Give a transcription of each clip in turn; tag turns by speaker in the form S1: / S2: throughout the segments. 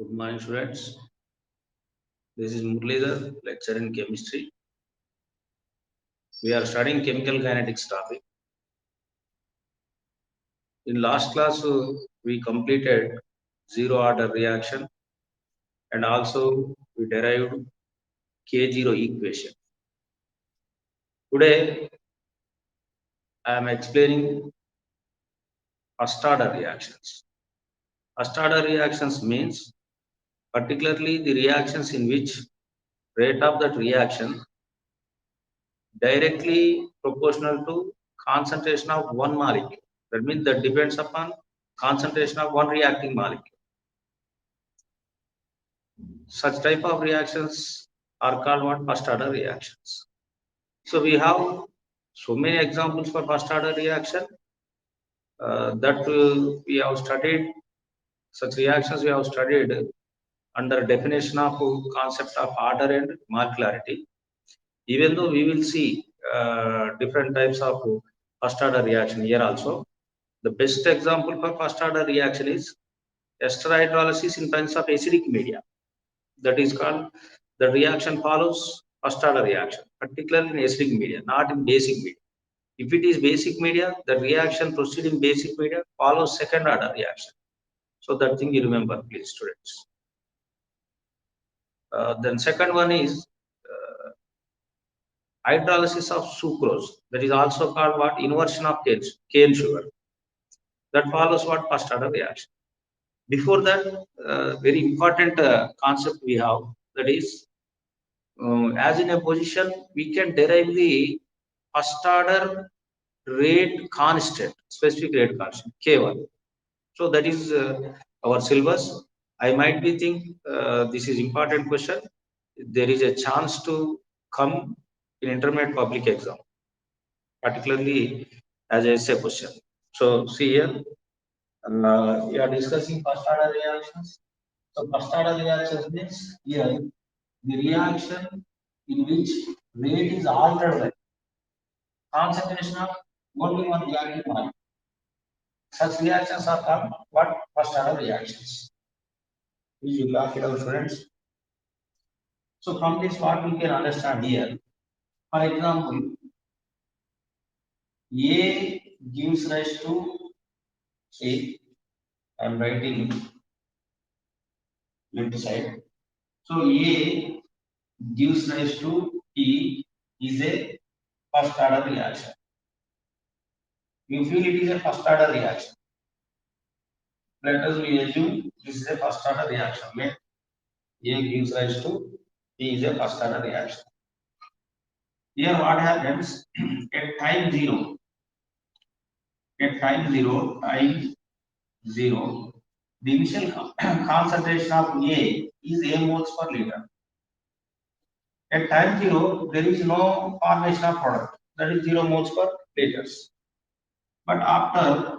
S1: Good morning, students. This is Muralidhar, lecturer in chemistry. We are studying chemical kinetics topic. In last class, we completed zero order reaction and also we derived K0 equation. Today, I am explaining first order reactions. First order reactions means particularly the reactions in which rate of that reaction directly proportional to concentration of one molecule. That means that depends upon concentration of one reacting molecule. Such type of reactions are called what? First order reactions. So we have so many examples for first order reaction that we have studied. Such reactions we have studied under definition of concept of order and molecularity. Even though we will see different types of first order reaction here also, the best example for first order reaction is ester hydrolysis in presence of acidic media. That is called, the reaction follows first order reaction, particularly in acidic media, not in basic media. If it is basic media, the reaction proceeding basic media follows second order reaction. So that thing you remember, please, students. Then second one is hydrolysis of sucrose. That is also called what? Inversion of cane sugar. That follows what? First order reaction. Before that, very important concept we have, that is, as in a position, we can derive the first order rate constant, specific rate constant, K1. So that is our syllabus. I might be think this is important question. There is a chance to come in intermediate public exam, particularly as a essay question. So see here, we are discussing first order reactions. So first order reactions means here the reaction in which rate is altered by concentration of only one reacting molecule. Such reactions are called what? First order reactions. Please you mark it out, students. So from this what we can understand here. For example, A gives rise to, say, I am writing left side. So A gives rise to T is a first order reaction. You feel it is a first order reaction. Let us assume this is a first order reaction. Let A gives rise to T is a first order reaction. Here what happens at time 0, time 0, the initial concentration of A is A moles per liter. At time 0, there is no formation of product, that is 0 moles per liters. But after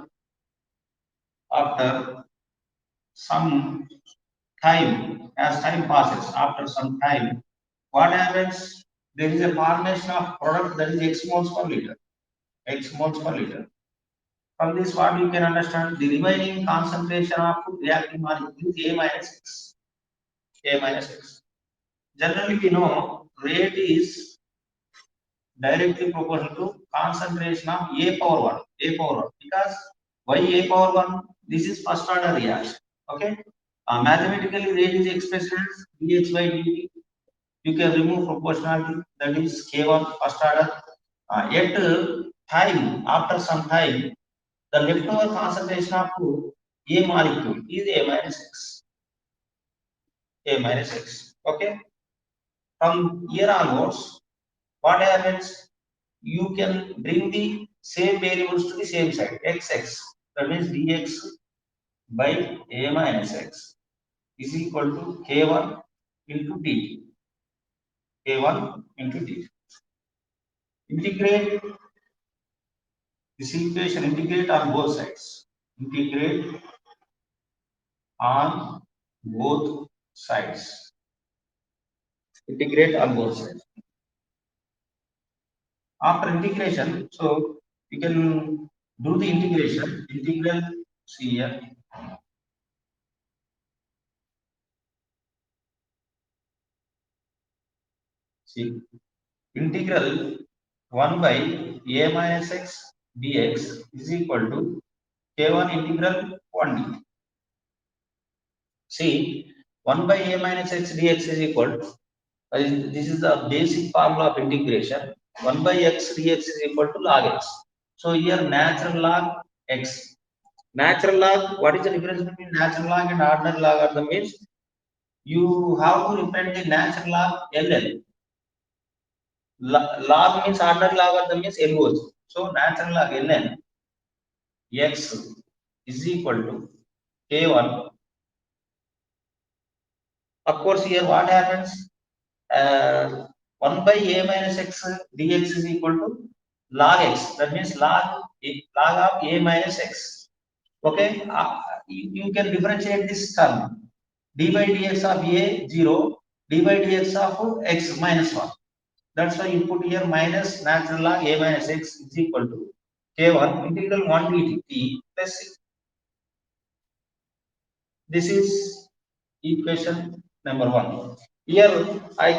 S1: some time, as time passes, after some time, what happens? There is a formation of product, that is X moles per liter. X moles per liter. From this, what you can understand, the remaining concentration of reacting molecule is A minus X. A minus X. Generally, we know rate is directly proportional to concentration of A power 1. A power 1. Because why A power 1? This is first order reaction. Okay. Mathematically, rate is expressed as dx by dt. You can remove proportionality, that is K1 first order. Yet time, after some time, the leftover concentration of A molecule is A minus X. A minus X. Okay. From here onwards, what happens? You can bring the same variables to the same side, xx. That means dx by A minus X is equal to K1 into dt. K1 into dt. Integrate this equation, integrate on both sides. Integrate on both sides. Integrate on both sides. After integration, so you can do the integration. Integral, see here. See, integral 1 by a minus x dx is equal to k1 integral 1 dt. See, 1 by a minus x dx is equal to, this is the basic formula of integration. 1 by x dx is equal to log x. So here natural log x. Natural log, what is the difference between natural log and ordinary logarithm means? You have to represent the natural log ln. Log means ordinary logarithm means LOG. So natural log ln x is equal to k1. Of course, here what happens? 1 by a minus x dx is equal to log x. That means log of a minus x. Okay, you can differentiate this term. D by dx of a 0, d by dx of x minus 1. That's why you put here minus natural log a minus x is equal to k1 integral 1 dt plus 6. This is equation number 1. Here I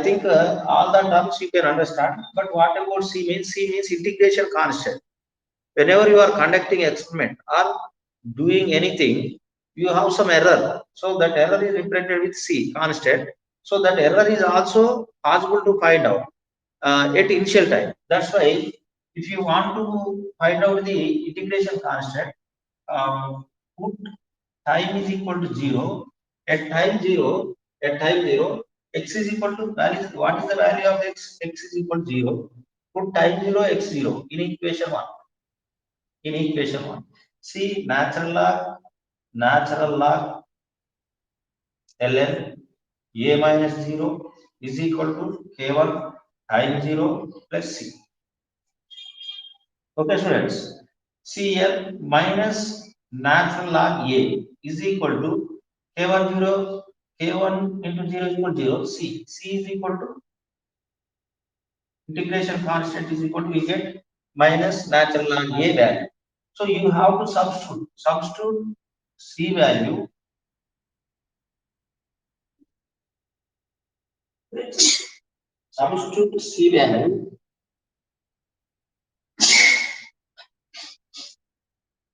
S1: think all the terms you can understand, but what about C means? C means integration constant. Whenever you are conducting experiment or doing anything, you have some error. So that error is represented with C constant. So that error is also possible to find out at initial time. That's why if you want to find out the integration constant, put time is equal to 0. At time 0, x is equal to value. What is the value of x? X is equal to 0. Put time 0, x 0 in equation 1. In equation 1, see natural log ln a minus 0 is equal to k1 time 0 plus c. Okay, students. See here minus natural log a is equal to k1 0, k1 into 0 is equal to 0. C is equal to integration constant is equal to, we get minus natural log a value. So you have to substitute c value. Substitute c value.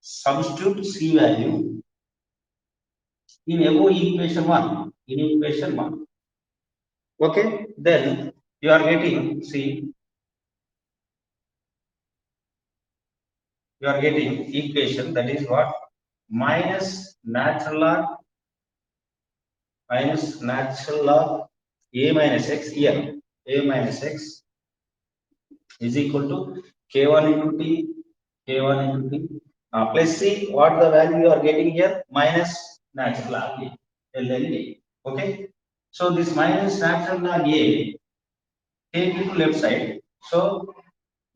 S1: Substitute c value in above equation 1. In equation 1. Okay, then you are getting, see, you are getting equation that is what? Minus natural log a minus x here. A minus x is equal to k1 into t, k1 into t. Plus c, what the value you are getting here? Minus natural log a, ln a. Okay, so this minus natural log a, take it to left side. So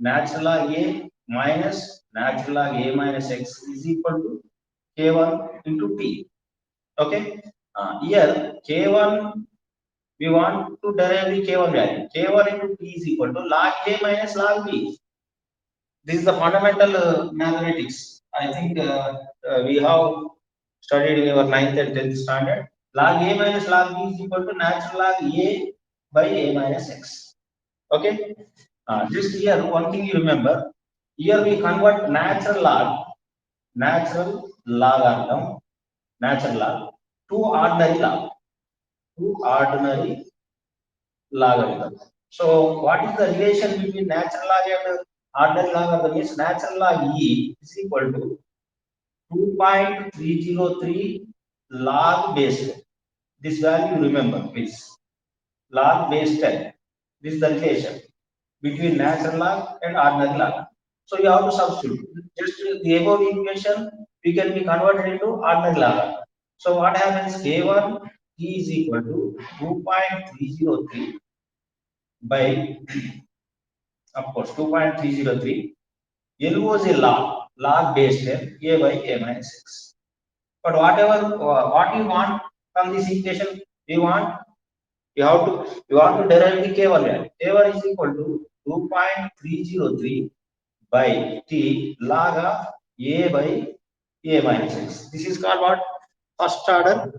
S1: natural log a minus natural log a minus x is equal to k1 into t. Okay, here k1 we want to derive the k1 value. K1 into t is equal to log a minus log b. This is the fundamental mathematics. I think we have studied in our 9th and 10th standard. Log a minus log b is equal to natural log a by a minus x. Okay, just here one thing you remember. Here we convert natural log to ordinary logarithm. So what is the relation between natural log and ordinary logarithm? Is natural log e is equal to 2.303 log base 10. This value remember, please. Log base 10. This is the relation between natural log and ordinary log. So you have to substitute. Just the above equation we can be converted into ordinary log. So what happens? K1 t is equal to 2.303 by, of course, 2.303. L was a log base 10 a by a minus x. But whatever what you want from this equation, you want to derive the k1 value. K1 is equal to 2.303 by t log of a by a minus x. This is called what? First order.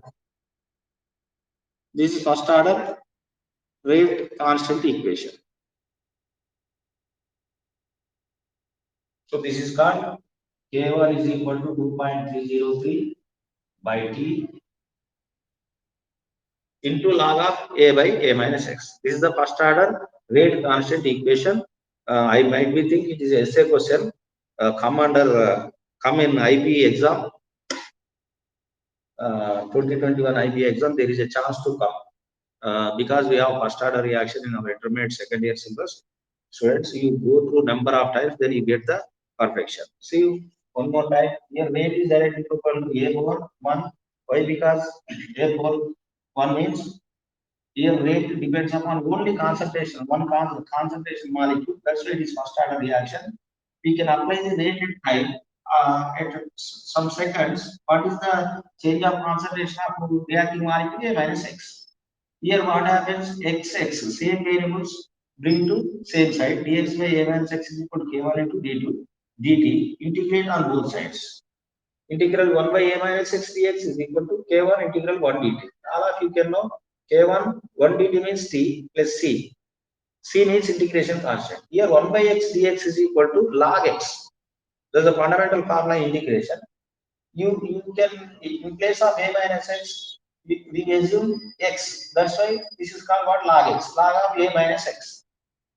S1: This is first order rate constant equation. So this is called K1 is equal to 2.303 by T into log of A by A minus X. This is the first order rate constant equation. I might be think it is a essay question. Come in IB exam, 2021 IB exam. There is a chance to come because we have first order reaction in our intermediate second year syllabus. Students, you go through number of times, then you get the perfection. See one more time. Here rate is directly equal to A over 1. Why? Because A over 1 means here rate depends upon only concentration, one concentration molecule. That's why it is first order reaction. We can apply the rate at time at some seconds. What is the change of concentration of reacting molecule? A minus X. Here what happens? X, same variables bring to same side. Dx by A minus X is equal to K1 into D2 dt. Integrate on both sides. Integral 1 by A minus X dx is equal to K1 integral 1 dt. All of you can know K1 1 dt means T plus C. C means integration constant. Here 1 by X dx is equal to log X. There's a fundamental formula integration. You can, in place of A minus X, we assume X. That's why this is called what? Log X. Log of A minus X.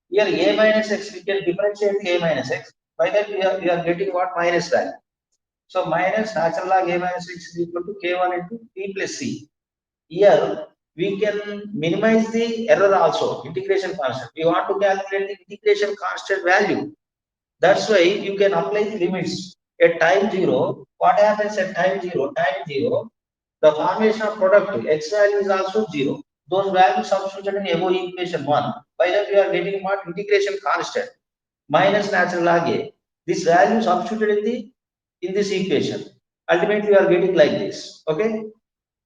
S1: Here A minus X, we can differentiate the A minus X. By that we are getting what? Minus value. So minus natural log A minus X is equal to K1 into T plus C. Here we can minimize the error also, integration constant. We want to calculate the integration constant value. That's why you can apply the limits. At time 0, what happens at time 0? Time 0, the formation of product X value is also 0. Those values substituted in above equation 1. By that we are getting what? Integration constant minus natural log A. This value substituted in this equation. Ultimately, we are getting like this. Okay.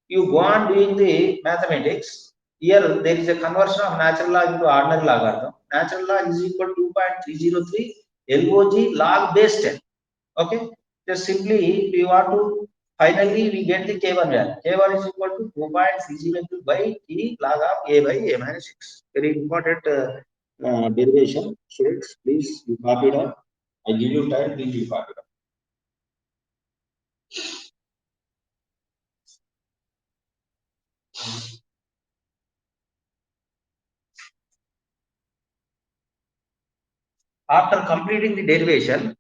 S1: You go on doing the mathematics. Here there is a conversion of natural log into ordinary logarithm. Natural log is equal to 2.303 log log base 10. Okay. Just simply we want to finally we get the K1 value. K1 is equal to 2.303 by T log of A by A minus 6. Very important derivation. Students, please you copy it down. I give you time, please you copy it down. After completing the derivation,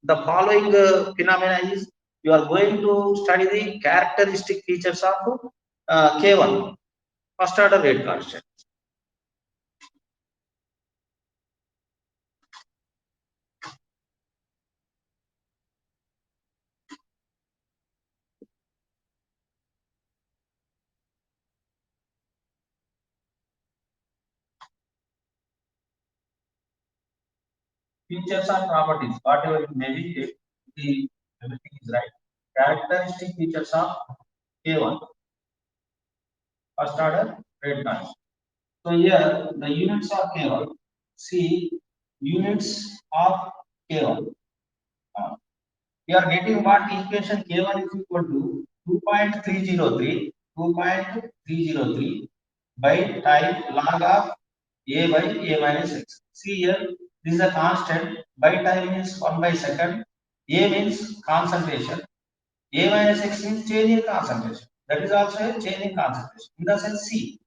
S1: the following phenomena is you are going to study the characteristic features of K1, first order rate constant. Features and properties, whatever it may be, everything is right. Characteristic features of K1, first order rate constant. So here the units of K1, see units of K1. We are getting what equation K1 is equal to 2.303 by time log of A by A minus X. See here, this is a constant. By time means 1 by second. A means concentration. A minus X means change in concentration. That is also a change in concentration. In the sense C.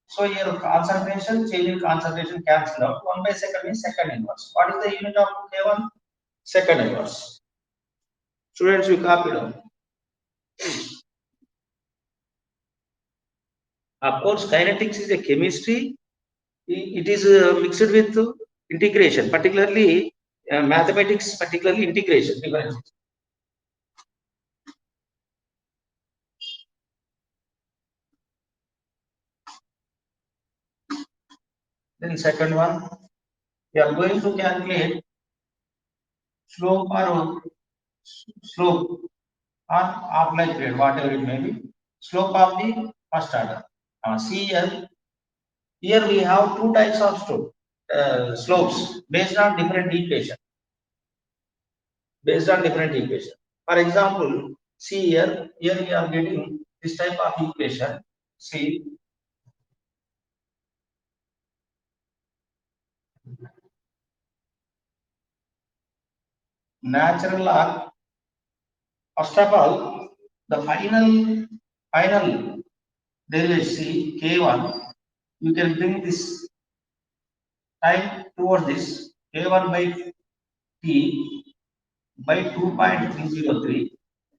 S1: So here concentration, change in concentration cancel out. 1 by second means second inverse. What is the unit of K1? Second inverse. Students, we copy down. Of course, kinetics is a chemistry. It is mixed with integration, particularly mathematics, particularly integration. Then second one, we are going to calculate slope or half-life period, whatever it may be, slope of the first order. See here we have two types of slopes based on different equation. For example, see here we are getting this type of equation. See natural log. First of all, the final derivative k1, you can bring this time towards this k1 by t by 2.303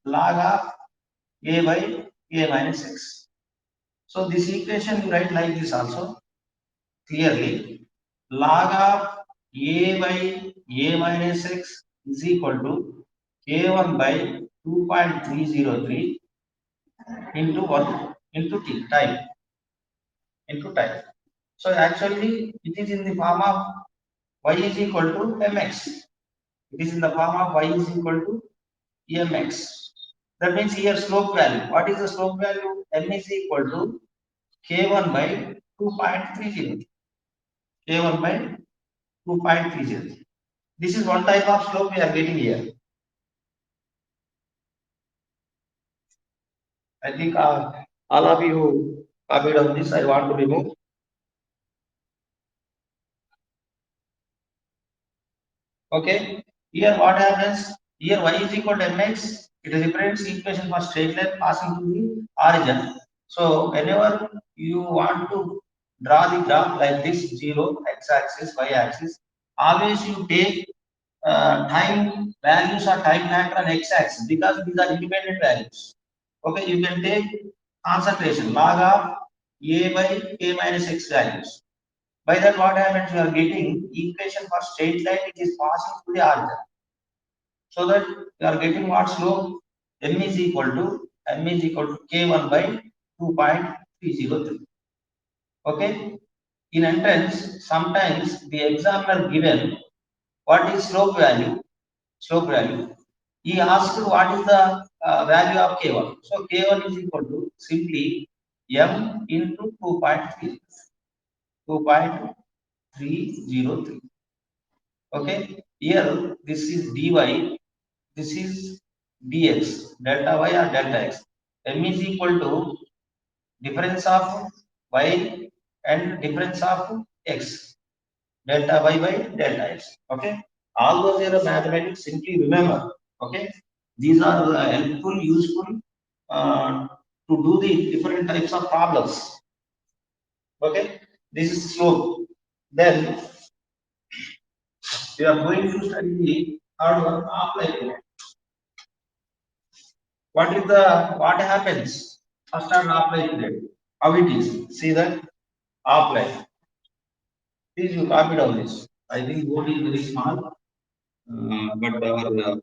S1: log of a by a minus x. So this equation you write like this also clearly. Log of a by a minus x is equal to k1 by 2.303 into 1 into t time into time. So actually it is in the form of y is equal to mx. It is in the form of y is equal to mx. That means here slope value. What is the slope value? M is equal to k1 by 2.30. K1 by 2.30. This is one type of slope we are getting here. I think all of you copied on this. I want to remove. Okay. Here what happens? Here y is equal to mx. It is represents equation for straight line passing to the origin. So whenever you want to draw the graph like this, 0 x-axis, y-axis, always you take time values or time factor on x-axis because these are independent values. Okay, you can take concentration log of a by a minus x values. By that, what happens? You are getting equation for straight line which is passing through the origin. So that you are getting what slope? M is equal to k1 by 2.303. Okay. In entrance, sometimes the examiner given what is slope value. Slope value. He asked what is the value of k1. So k1 is equal to simply m into 2.3. 2.303. Okay, here this is dy, this is dx, delta y or delta x. M is equal to difference of y and difference of x, delta y by delta x. Okay, all those are mathematics. Simply remember. Okay, these are helpful, useful uh, to do the different types of problems. Okay, this is slope. Then we are going to study the third one, half-life. What happens first on half-life period? How it is? See that half-life. Please you copy down this. I think board is very small, but our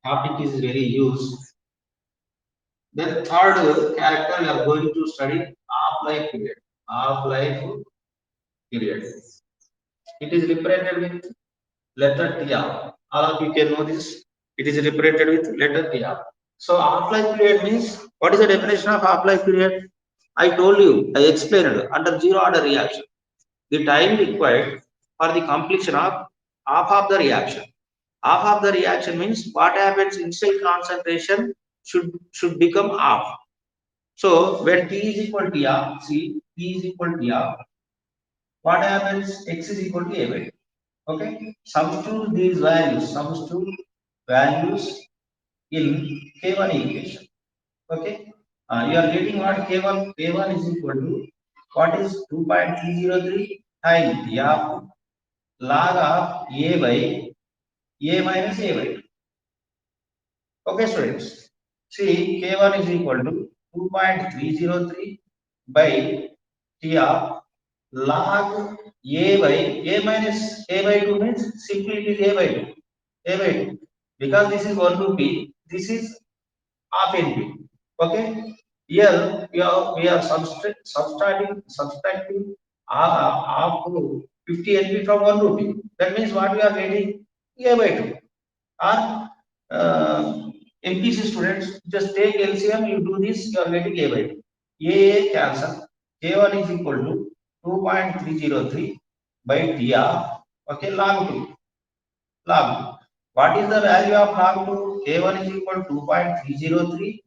S1: topic is very used. Then third character we are going to study half-life period. Half-life period. It is represented with letter TR. All of you can know this. It is represented with letter TR. So half-life period means, what is the definition of half-life period? I told you, I explained under zero order reaction. The time required for the completion of half of the reaction. Half of the reaction means what happens initial concentration should become half. So when T is equal to R, see T is equal to R, what happens? X is equal to A by 2. Okay, substitute these values, substitute values in K1 equation. Okay, you are getting what K1? K1 is equal to what is 2.303 times T of log of A by A minus A by 2. Okay, students. See, K1 is equal to 2.303 by T of log A by A minus A by 2 means simply it is A by 2. A by 2. Because this is 1 rupee, this is half NP. Okay. Here we are subtracting half 50 NP from 1 rupee. That means what we are getting? A by 2. Or MPC students, just take LCM, you do this, you are getting A by 2. A cancel. K1 is equal to 2.303 by TR. Okay, log 2. Log 2. What is the value of log 2? K1 is equal to 2.303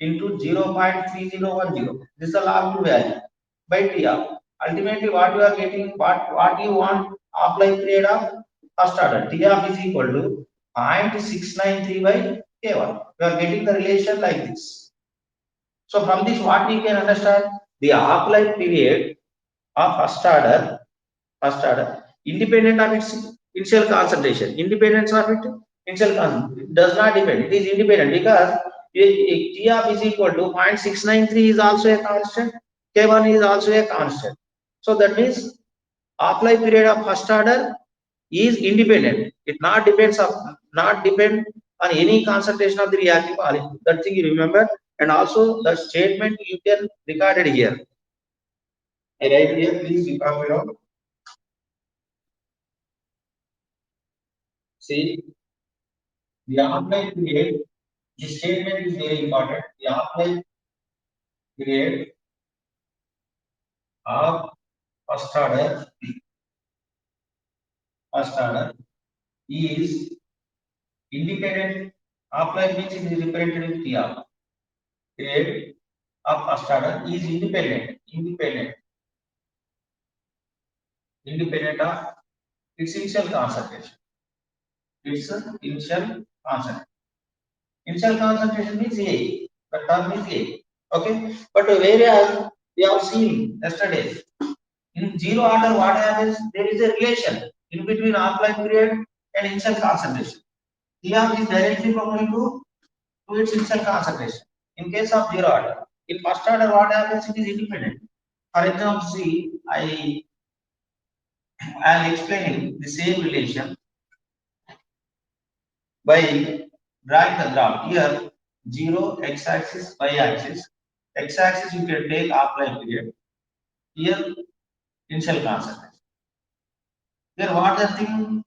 S1: into 0.3010. This is the log 2 value by TR. Ultimately, what you are getting, what you want half-life period of first order. TR is equal to 0.693 by K1. You are getting the relation like this. So from this, what we can understand? The half-life period of first order, independent of its initial concentration. Independence of it, initial concentration. It does not depend. It is independent because T of is equal to 0.693 is also a constant. K1 is also a constant. So that means half-life period of first order is independent. It not depend on any concentration of the reactive molecule. That thing you remember, and also the statement you can record it here. I write here, please record it out. See, the half-life period. This statement is very important. The half-life period of first order, is independent. Half-life means it is represented with T of. Period of first order is independent of its initial concentration. Its initial concentration. Initial concentration means A. The term is A. Okay. But whereas we have seen yesterday, in zero order, what happens? There is a relation in between half-life period and initial concentration. Here is directly proportional to its initial concentration. In case of zero order, in first order, what happens? It is independent. For example, see, I am explaining the same relation by drawing the graph. Here, 0 x-axis, y-axis. X-axis you can take half-life period. Here, initial concentration. Here, what the thing?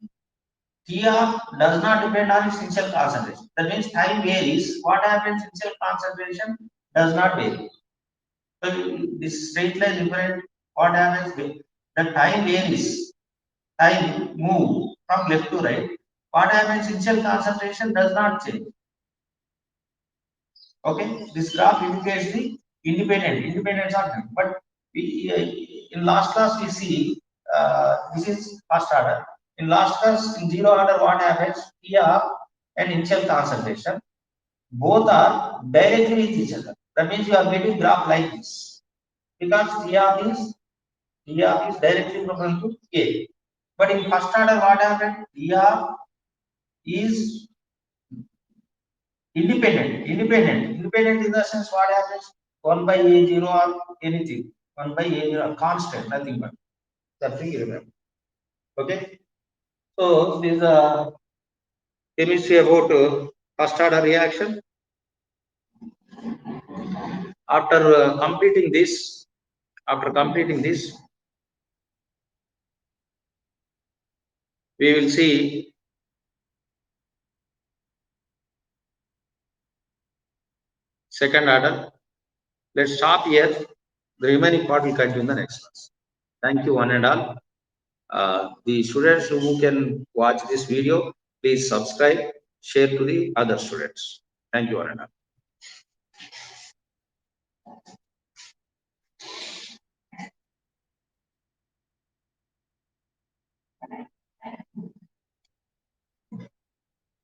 S1: T of does not depend on its initial concentration. That means time varies. What happens? Initial concentration does not vary. So this straight line different. What happens? The time varies. Time move from left to right. What happens? Initial concentration does not change. Okay, this graph indicates the independence of time. But in last class we see this is first order. In last class, in zero order, what happens? Here and initial concentration both are directly with each other. That means you are getting graph like this because T is directly proportional to A. But in first order, what happened? T is independent in the sense what happens 1 by a0 or anything 1 by a0 constant, nothing but that thing you remember. Okay, so this is a chemistry about first order reaction. After completing this we will see second order. Let's stop here. The remaining part will continue in the next class. Thank you one and all. The students who can watch this video, please subscribe, share to the other students. Thank you one and all.